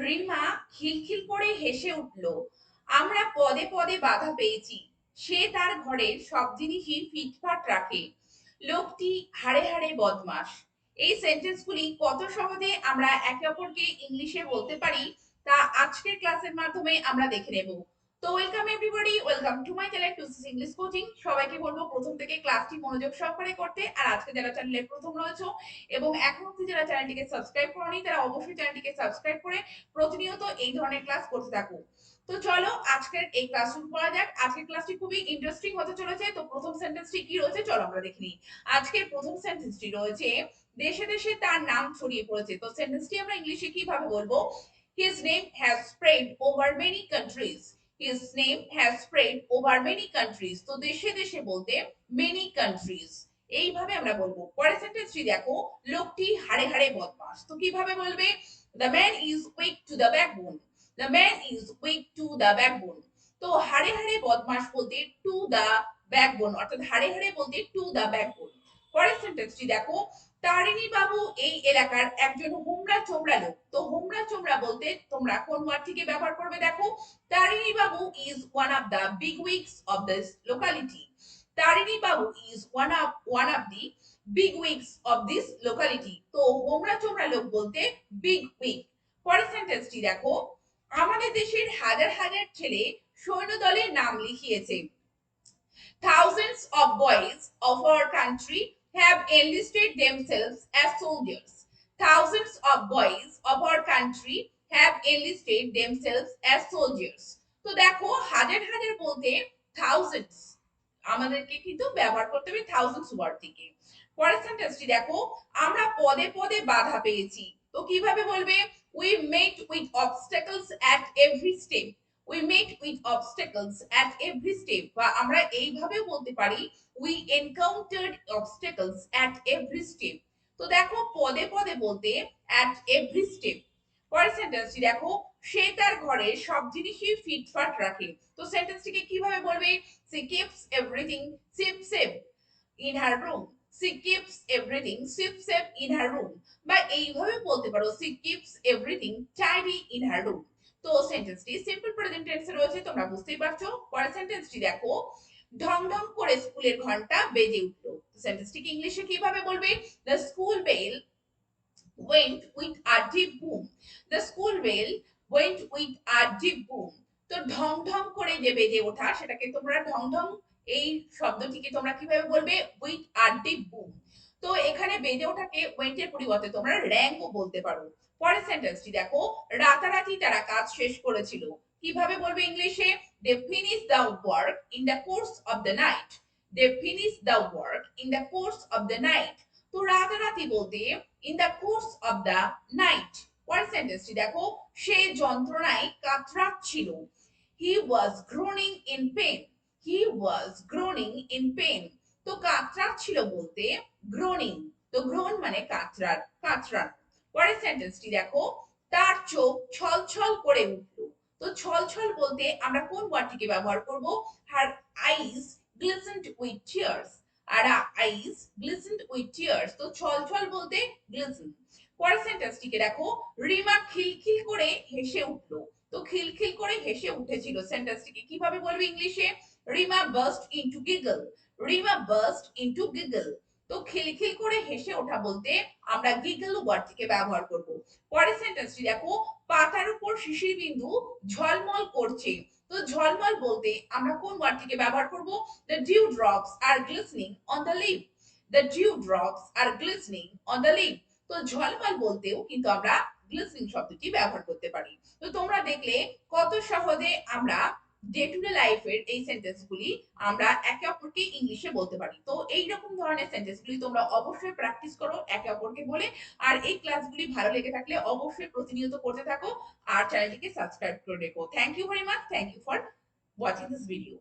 রিমা খিলখিল করে হেসে উঠল। আমরা পদে পদে বাধা পেয়েছি। সে তার ঘরের সব জিনিসই ফিটফাট রাখে। লোকটি হাড়ে হাড়ে বদমাস। এই সেন্টেন্সগুলি কত সহজে আমরা একে অপরকে ইংলিশে বলতে পারি তা আজকের ক্লাসের মাধ্যমে আমরা দেখে নেব। তো welcome everybody, welcome to my channel টুসি ইংলিশ কোচিং। সবাইকে বলবো প্রথম থেকে ক্লাসটি মনোযোগ সহকারে করতে। আর আজকে যারা চ্যানেলে প্রথম রয়েছে এবং এখন অবধি যারা চ্যানেলটিকে সাবস্ক্রাইব করনি তারা অবশ্যই চ্যানেলটিকে সাবস্ক্রাইব করে প্রতিনিয়ত এই ধরনের ক্লাস করতে থাকো। তো চলো আজকের এই ক্লাস শুরু করা যাক। আজকের ক্লাসটি খুবই ইন্টারেস্টিং হতে চলেছে। তো প্রথম সেন্টেন্সটি কি রয়েছে চলো আমরা দেখে নিই। আজকের প্রথম সেন্টেন্সটি রয়েছে দেশে দেশে তার নাম ছড়িয়ে পড়েছে। তো সেন্টেন্সটি আমরা ইংলিশে কিভাবে বলবো? His name has spread over many countries. His name has spread over many countries. তো দেশে দেশে বলতে many countries এইভাবে আমরা বলবো। পরের সেন্টেন্সটি দেখো, লোকটি হাড়ে হাড়ে বদমাস। তো কিভাবে বলবে? The man is weak to the backbone. The man is weak to the backbone. তো হাড়ে হাড়ে বদমাস বলতে টু দা ব্যাকবোন, অর্থাৎ হাড়ে হাড়ে বলতে টু দা ব্যাকবোন। পরের সেন্টেন্সটি দেখো, তারিণী বাবু এই এলাকার একজন হোমরা চোমরা লোক। তো হোমরা চোমরা বলতে তোমরা কোন ওয়ার্ডটিকে ব্যবহার করবে? দেখো, তারিণী বাবু is one of the big wigs of this locality. Tarini Babu is one of the big wigs of this locality. তো হোমরা চোমরা লোক বলতে বিগ উইগ। পরের সেন্টেন্সটি দেখো, আমাদের দেশের হাজার হাজার ছেলে সৈন্যদলে নাম লিখিয়েছে। Thousands of boys of our country have enlisted themselves as soldiers. Thousands of boys of our country have enlisted themselves as soldiers. তো দেখো, হাজার হাজার বলতে thousands আমাদেরকে কিন্তু ব্যবহার করতে হবে thousands ওয়ার্ডটিকে। পরের সেন্টেন্সটি দেখো, আমরা পদে পদে বাধা পেয়েছি। তো কিভাবে বলবে? We met with obstacles at every step. We met with obstacles at every step, বা আমরা এইভাবে বলতে পারি we encountered obstacles at every step. তো দেখো, পদে পদে বলতে at every step। পরের সেন্টেন্সটি দেখো, সে তার ঘরে সব জিনিসই ফিটফাট রাখে। তো সেন্টেন্সটিকে কিভাবে বলবে? she keeps everything safe safe in her room. She keeps everything safe safe in her room, বা এইভাবে বলতে পারো she keeps everything tidy in her room। তো সেন্টেন্সটি সিম্পল প্রেজেন্ট টেন্সে রয়েছে, তোমরা বুঝতেই পারছো। পরের সেন্টেন্সটি দেখো, ঢং ঢং করে স্কুলের ঘন্টা বেজে উঠলো। সেন্টেন্সটিকে ইংলিশে কিভাবে বলবে? the school bell went with a deep boom. The school bell went with a deep boom. তো ঢং ঢং করে যে বেজে ওঠা সেটাকে তোমরা ঢং ঢং এই শব্দটিকে তোমরা কিভাবে বলবে? With a deep broom. তো এখানে বেজে ওঠাকে ওয়েন্ট এর পরিবর্তে তোমরা র‍্যাংও বলতে পারো। পরের সেন্টেন্সটি দেখো, রাতারাতি তারা কাজ শেষ করেছিল। কিভাবে বলবে ইংলিশে? they finished the work in the course of the night. They finished the work in the course of the night. তো রাতারাতি বলতে in the course of the night। পরের সেন্টেন্সটি দেখো, সে যন্ত্রণায় কাতরাচ্ছিল। he was groaning in pain. He was groaning in pain। তো কাতরাচ্ছিল বলতে groaning। তো groan মানে কাতরানো। পরের সেন্টেন্সটি দেখো, তার চোখ ছলছল করে উঠল। তো ছলছল বলতে আমরা কোন ওয়ার্ডটিকে ব্যবহার করব? her eyes glistened with tears। R eyes glistened with tears। তো ছলছল বলতে glisten। পরের সেন্টেন্সটিকে দেখো, রিমা খিলখিল করে হেসে উঠলো। তো খিলখিল করে হেসে উঠেছিল। সেন্টেন্সটিকে কিভাবে বলবে ইংলিশে? Rima burst into giggle। Rima burst into giggle। তো খিলখিল করে হেসে ওঠা বলতে আমরা গিগল ওয়ার্ডটিকে ব্যবহার করব। পরের সেন্টেন্সটি দেখো, পাতার উপর শিশির বিন্দু ঝলমল করছে। তো ঝলমল বলতে আমরা কোন ওয়ার্ডটিকে ব্যবহার করব? the dew drops are glistening on the leaf। the dew drops are glistening on the leaf। তো ঝলমল বলতেও কিন্তু আমরা গ্লিসনিং শব্দটি ব্যবহার করতে পারি। তো তোমরা দেখলে কত সহজে আমরা ডে টু ডে লাইফের এই সেন্টেন্সগুলি আমরা একে অপরকে ইংলিশে বলতে পারি। তো এই রকম ধরনের সেন্টেন্সগুলি তোমরা অবশ্যই প্র্যাকটিস করো একে অপরকে বলে। আর এই ক্লাসগুলি ভালো লেগে থাকলে অবশ্যই প্রতিনিয়ত করতে থাকো আর চ্যানেলটিকে সাবস্ক্রাইব করে রেখো। Thank you very much. Thank you for watching this video.